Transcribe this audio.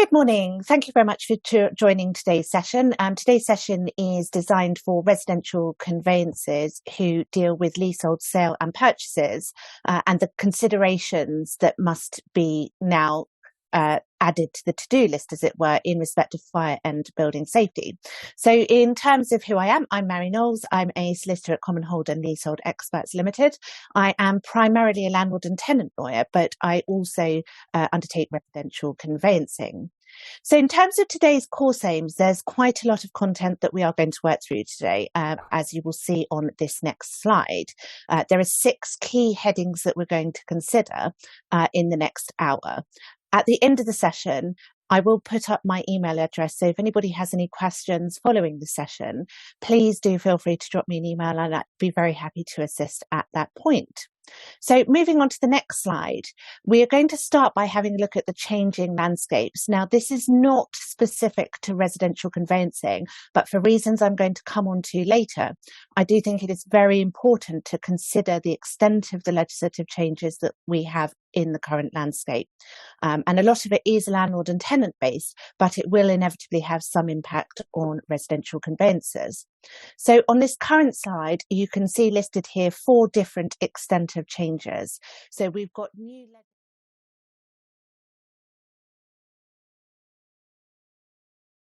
Good morning. Thank you very much for joining today's session. Today's session is designed for residential conveyancers who deal with leasehold sale and purchases and the considerations that must be now added to the to-do list, as it were, in respect of fire and building safety. So in terms of who I am, I'm Mary Knowles. I'm a solicitor at Commonhold and Leasehold Experts Limited. I am primarily a landlord and tenant lawyer, but I also undertake residential conveyancing. So in terms of today's course aims, there's quite a lot of content that we are going to work through today, as you will see on this next slide. There are 6 key headings that we're going to consider in the next hour. At the end of the session, I will put up my email address. So if anybody has any questions following the session, please do feel free to drop me an email and I'd be very happy to assist at that point. So moving on to the next slide, we are going to start by having a look at the changing landscapes. Now, this is not specific to residential conveyancing, but for reasons I'm going to come on to later, I do think it is very important to consider the extent of the legislative changes that we have in the current landscape. And a lot of it is landlord and tenant based, but it will inevitably have some impact on residential conveyancers. So on this current slide, you can see listed here 4 different extent of changes. So we've got new